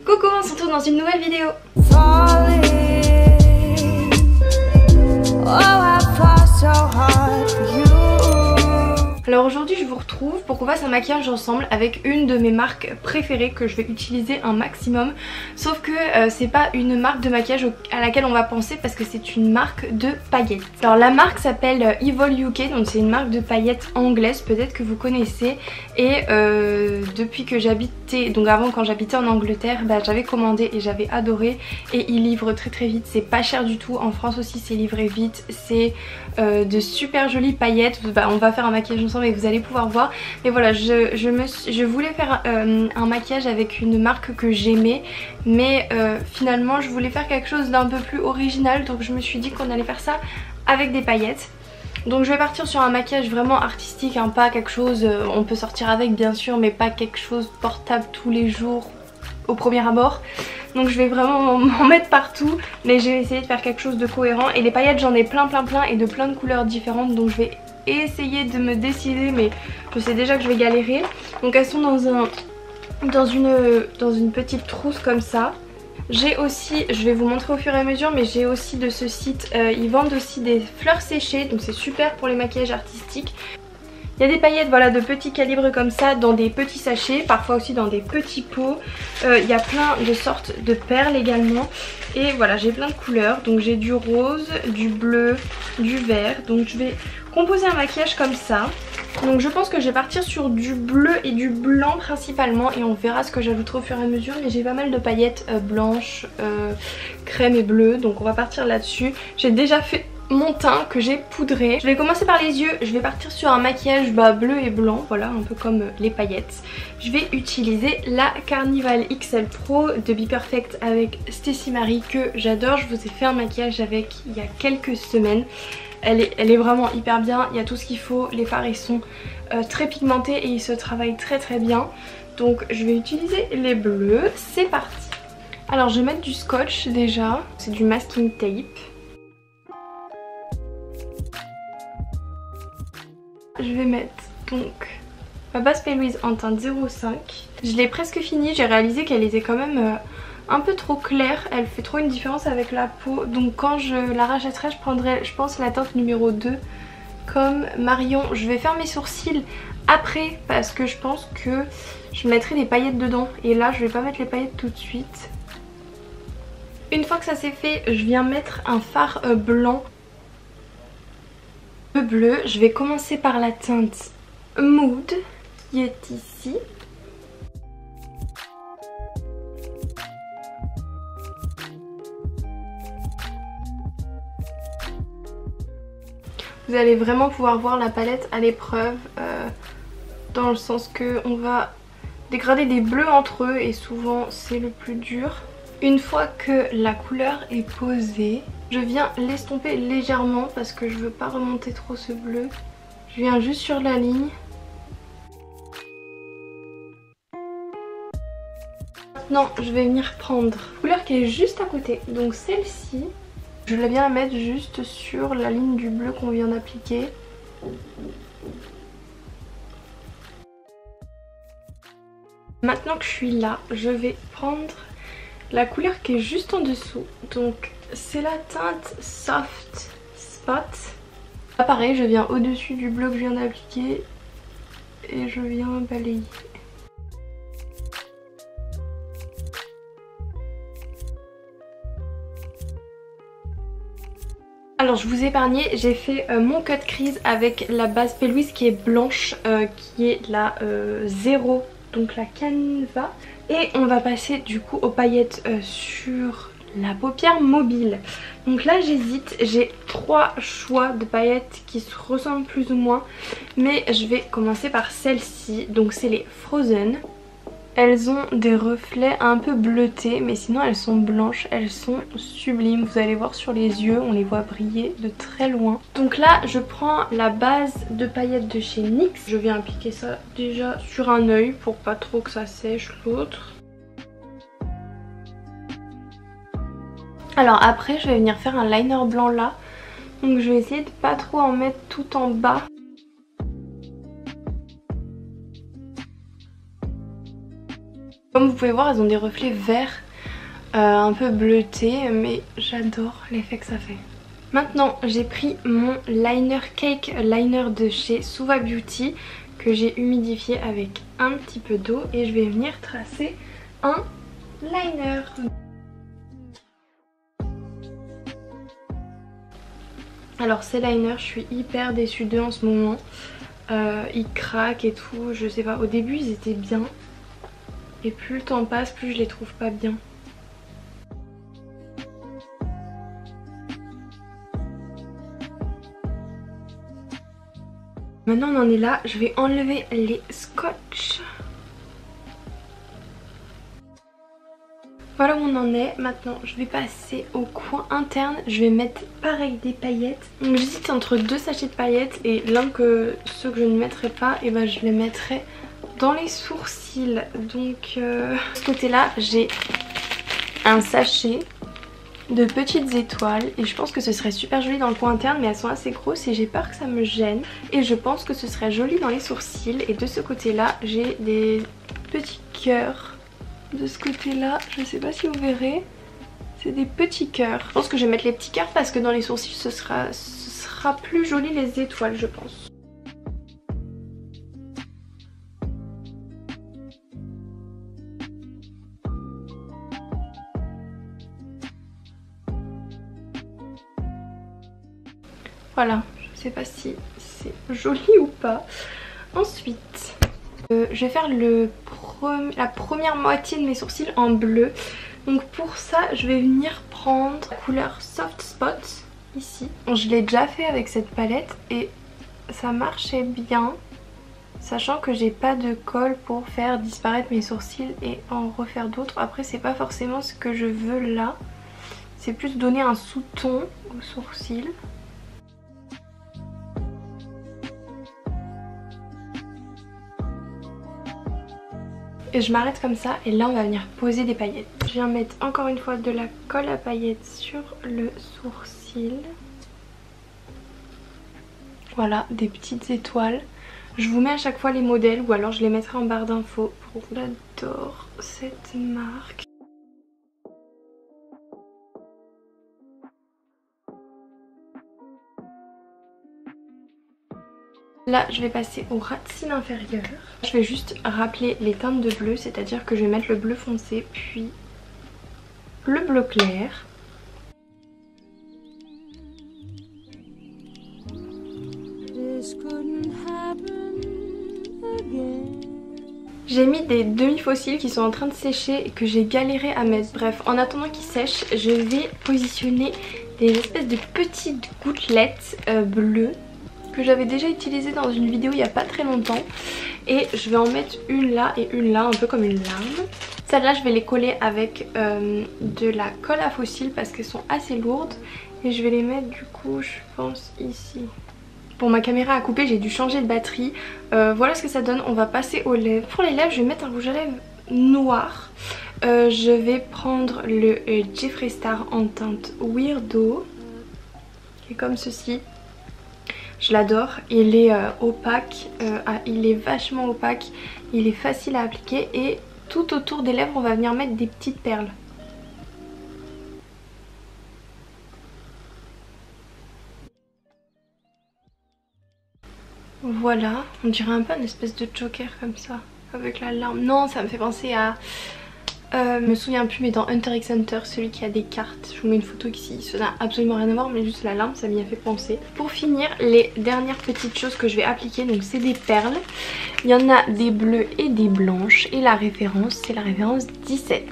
Coucou, on se retrouve dans une nouvelle vidéo. Alors aujourd'hui je vous retrouve pour qu'on fasse un maquillage ensemble avec une de mes marques préférées que je vais utiliser un maximum. Sauf que c'est pas une marque de maquillage à laquelle on va penser parce que c'est une marque de paillettes. Alors la marque s'appelle Evol UK, donc c'est une marque de paillettes anglaise, peut-être que vous connaissez. Et depuis que j'habitais, donc avant quand j'habitais en Angleterre, j'avais commandé et j'avais adoré. Et ils livrent très vite, c'est pas cher du tout. En France aussi c'est livré vite, c'est de super jolies paillettes. On va faire un maquillage ensemble et vous allez pouvoir voir. Mais voilà, je voulais faire un maquillage avec une marque que j'aimais, mais finalement je voulais faire quelque chose d'un peu plus original, donc je me suis dit qu'on allait faire ça avec des paillettes. Donc je vais partir sur un maquillage vraiment artistique, hein, pas quelque chose, on peut sortir avec bien sûr, mais pas quelque chose portable tous les jours au premier abord. Donc je vais vraiment m'en mettre partout, mais j'ai essayé de faire quelque chose de cohérent. Et les paillettes j'en ai plein et de plein de couleurs différentes, donc je vais essayer de me décider, mais je sais déjà que je vais galérer. Donc elles sont dans une petite trousse comme ça. J'ai aussi, je vais vous montrer au fur et à mesure, mais j'ai aussi de ce site, ils vendent aussi des fleurs séchées, donc c'est super pour les maquillages artistiques. Il y a des paillettes voilà, de petits calibres comme ça dans des petits sachets, parfois aussi dans des petits pots. Il y a plein de sortes de perles également. Et voilà, j'ai plein de couleurs. Donc j'ai du rose, du bleu, du vert. Donc je vais composer un maquillage comme ça. Donc je pense que je vais partir sur du bleu et du blanc principalement. Et on verra ce que j'ajouterai au fur et à mesure. Mais j'ai pas mal de paillettes blanches, crème et bleu. Donc on va partir là-dessus. J'ai déjà fait mon teint que j'ai poudré. Je vais commencer par les yeux, je vais partir sur un maquillage bleu et blanc, voilà, un peu comme les paillettes. Je vais utiliser la Carnival XL Pro de Be Perfect avec Stacey Marie que j'adore. Je vous ai fait un maquillage avec il y a quelques semaines. Elle est vraiment hyper bien, il y a tout ce qu'il faut, les fards ils sont très pigmentés et ils se travaillent très bien. Donc je vais utiliser les bleus, c'est parti. Alors je vais mettre du scotch déjà, c'est du masking tape. Je vais mettre donc ma base P-Louise en teinte 05. Je l'ai presque finie, j'ai réalisé qu'elle était quand même un peu trop claire. Elle fait trop une différence avec la peau. Donc quand je la rachèterai, je prendrai je pense la teinte numéro 2 comme Marion. Je vais faire mes sourcils après parce que je pense que je mettrai des paillettes dedans. Et là je vais pas mettre les paillettes tout de suite. Une fois que ça c'est fait, je viens mettre un fard blanc. Bleu, je vais commencer par la teinte Mood qui est ici. Vous allez vraiment pouvoir voir la palette à l'épreuve dans le sens que on va dégrader des bleus entre eux et souvent c'est le plus dur. Une fois que la couleur est posée, je viens l'estomper légèrement parce que je veux pas remonter trop ce bleu. Je viens juste sur la ligne. Maintenant je vais venir prendre la couleur qui est juste à côté, donc celle-ci. Je vais bien la mettre juste sur la ligne du bleu qu'on vient d'appliquer. Maintenant que je suis là, je vais prendre la couleur qui est juste en dessous, donc c'est la teinte Soft Spot. Là pareil, je viens au-dessus du bleu que je viens d'appliquer et je viens balayer. Alors je vous ai épargné, j'ai fait mon cut crease avec la base P-Louise qui est blanche, qui est la 0, donc la Canva. Et on va passer du coup aux paillettes sur la paupière mobile. Donc là j'hésite, j'ai 3 choix de paillettes qui se ressemblent plus ou moins. Mais je vais commencer par celle-ci, donc c'est les Frozen. Elles ont des reflets un peu bleutés, mais sinon elles sont blanches, elles sont sublimes. Vous allez voir sur les yeux, on les voit briller de très loin. Donc là je prends la base de paillettes de chez NYX. Je viens appliquer ça déjà sur un œil pour pas trop que ça sèche l'autre. Alors après je vais venir faire un liner blanc là. Donc je vais essayer de pas trop en mettre tout en bas. Comme vous pouvez voir, elles ont des reflets verts un peu bleutés, mais j'adore l'effet que ça fait. Maintenant j'ai pris mon liner cake liner de chez Suva Beauty que j'ai humidifié avec un petit peu d'eau et je vais venir tracer un liner. Alors ces liners, je suis hyper déçue d'eux en ce moment. Ils craquent et tout, je sais pas. Au début ils étaient bien et plus le temps passe, plus je les trouve pas bien. Maintenant on en est là, je vais enlever les scotch. Voilà où on en est. Maintenant je vais passer au coin interne. Je vais mettre pareil des paillettes. Donc j'hésite entre deux sachets de paillettes et ceux que je ne mettrai pas, et ben je les mettrai dans les sourcils. Donc de ce côté là j'ai un sachet de petites étoiles et je pense que ce serait super joli dans le coin interne, mais elles sont assez grosses et j'ai peur que ça me gêne, et je pense que ce serait joli dans les sourcils. Et de ce côté là j'ai des petits cœurs. De ce côté là, je sais pas si vous verrez, c'est des petits cœurs. Je pense que je vais mettre les petits cœurs parce que dans les sourcils ce sera plus joli les étoiles, je pense. Voilà, je sais pas si c'est joli ou pas. Ensuite, je vais faire la première moitié de mes sourcils en bleu. Donc pour ça, je vais venir prendre la couleur Soft Spot ici. Je l'ai déjà fait avec cette palette et ça marchait bien. Sachant que j'ai pas de colle pour faire disparaître mes sourcils et en refaire d'autres. Après c'est pas forcément ce que je veux là. C'est plus donner un sous-ton aux sourcils. Et je m'arrête comme ça et là on va venir poser des paillettes. Je viens mettre encore une fois de la colle à paillettes sur le sourcil. Voilà, des petites étoiles. Je vous mets à chaque fois les modèles ou alors je les mettrai en barre d'infos. J'adore cette marque. Là je vais passer au ras de cils inférieur. Je vais juste rappeler les teintes de bleu, c'est-à-dire que je vais mettre le bleu foncé puis le bleu clair. J'ai mis des demi-fossiles qui sont en train de sécher et que j'ai galéré à mettre. Bref, en attendant qu'ils sèchent, je vais positionner des espèces de petites gouttelettes bleues que j'avais déjà utilisé dans une vidéo il n'y a pas très longtemps, et je vais en mettre une là et une là, un peu comme une larme. Celles-là je vais les coller avec de la colle à fossiles parce qu'elles sont assez lourdes, et je vais les mettre du coup je pense ici. Pour ma caméra à couper j'ai dû changer de batterie. Voilà ce que ça donne. On va passer aux lèvres. Pour les lèvres je vais mettre un rouge à lèvres noir. Je vais prendre le Jeffree Star en teinte Weirdo, qui est comme ceci. Je l'adore, il est opaque, il est vachement opaque, il est facile à appliquer, et tout autour des lèvres on va venir mettre des petites perles. Voilà, on dirait un peu une espèce de joker comme ça, avec la larme. Non, ça me fait penser à... je me souviens plus, mais dans Hunter x Hunter, celui qui a des cartes, je vous mets une photo ici, ça n'a absolument rien à voir, mais juste la larme ça m'y a fait penser. Pour finir, les dernières petites choses que je vais appliquer, donc c'est des perles. Il y en a des bleues et des blanches, et la référence c'est la référence 17.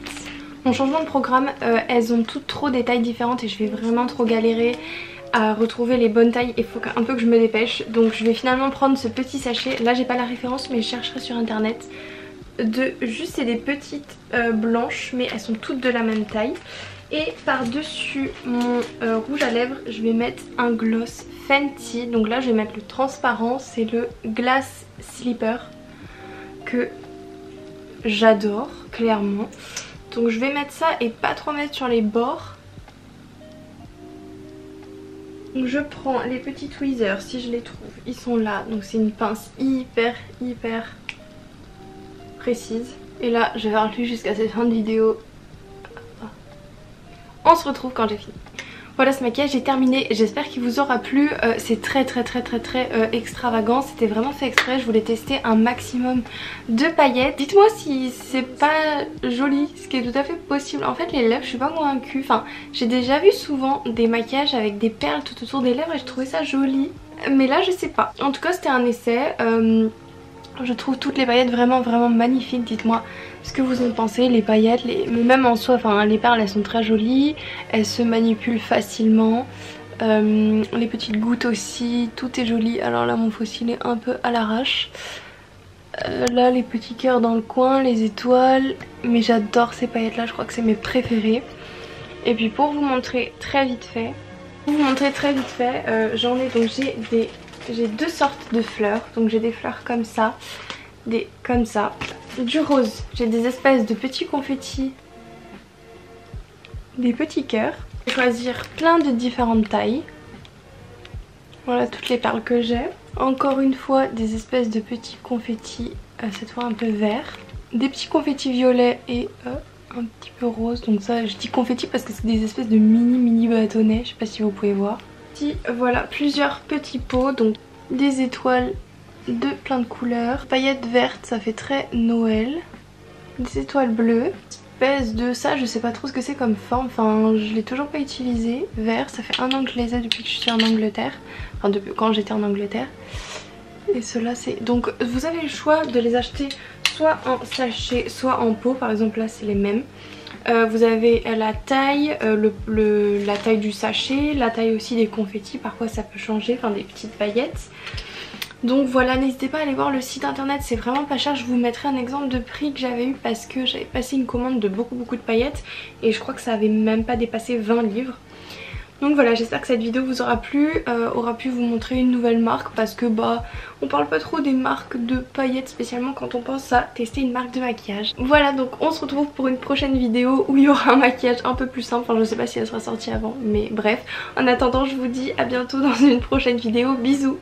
Mon changement de programme, elles ont toutes trop des tailles différentes et je vais vraiment trop galérer à retrouver les bonnes tailles, il faut un peu que je me dépêche. Donc je vais finalement prendre ce petit sachet, là j'ai pas la référence mais je chercherai sur internet. Juste c'est des petites blanches, mais elles sont toutes de la même taille. Et par dessus mon rouge à lèvres je vais mettre un gloss Fenty. Donc là je vais mettre le transparent, c'est le Glass Slipper que j'adore clairement. Donc je vais mettre ça et pas trop mettre sur les bords. Donc je prends les petits tweezers si je les trouve, ils sont là. Donc c'est une pince hyper précise. Et là je vais remplir jusqu'à cette fin de vidéo. On se retrouve quand j'ai fini. Voilà, ce maquillage est terminé, j'espère qu'il vous aura plu. C'est très extravagant, c'était vraiment fait exprès, je voulais tester un maximum de paillettes. Dites-moi si c'est pas joli, ce qui est tout à fait possible. En fait les lèvres je suis pas convaincue, enfin j'ai déjà vu souvent des maquillages avec des perles tout autour des lèvres et je trouvais ça joli. Mais là je sais pas, en tout cas c'était un essai. Je trouve toutes les paillettes vraiment magnifiques. Dites-moi ce que vous en pensez. Les paillettes, même en soi, enfin les perles elles sont très jolies. Elles se manipulent facilement. Les petites gouttes aussi, tout est joli. Alors là mon faux cil est un peu à l'arrache. Là les petits cœurs dans le coin, les étoiles. Mais j'adore ces paillettes là, je crois que c'est mes préférées. Et puis pour vous montrer très vite fait, j'en ai donc j'ai deux sortes de fleurs, donc j'ai des fleurs comme ça, comme ça, du rose, j'ai des espèces de petits confettis, des petits cœurs. Je vais choisir plein de différentes tailles. Voilà toutes les perles que j'ai. Encore une fois des espèces de petits confettis, cette fois un peu vert, des petits confettis violets et un petit peu rose. Donc ça je dis confettis parce que c'est des espèces de mini bâtonnets, je sais pas si vous pouvez voir. Voilà plusieurs petits pots, donc des étoiles de plein de couleurs, paillettes vertes, ça fait très Noël, des étoiles bleues, espèce de ça, je sais pas trop ce que c'est comme forme, enfin je l'ai toujours pas utilisé. Vert, ça fait un an que je les ai depuis que je suis en Angleterre, enfin depuis quand j'étais en Angleterre. Et ceux-là c'est, donc vous avez le choix de les acheter soit en sachet soit en pot, par exemple là c'est les mêmes. Vous avez la taille, la taille du sachet, la taille aussi des confettis, parfois ça peut changer, enfin des petites paillettes. Donc voilà, n'hésitez pas à aller voir le site internet, c'est vraiment pas cher. Je vous mettrai un exemple de prix que j'avais eu parce que j'avais passé une commande de beaucoup de paillettes et je crois que ça avait même pas dépassé 20 livres. Donc voilà, j'espère que cette vidéo vous aura plu, aura pu vous montrer une nouvelle marque parce que on parle pas trop des marques de paillettes spécialement quand on pense à tester une marque de maquillage. Voilà, donc on se retrouve pour une prochaine vidéo où il y aura un maquillage un peu plus simple, enfin je sais pas si elle sera sortie avant, mais bref. En attendant je vous dis à bientôt dans une prochaine vidéo, bisous.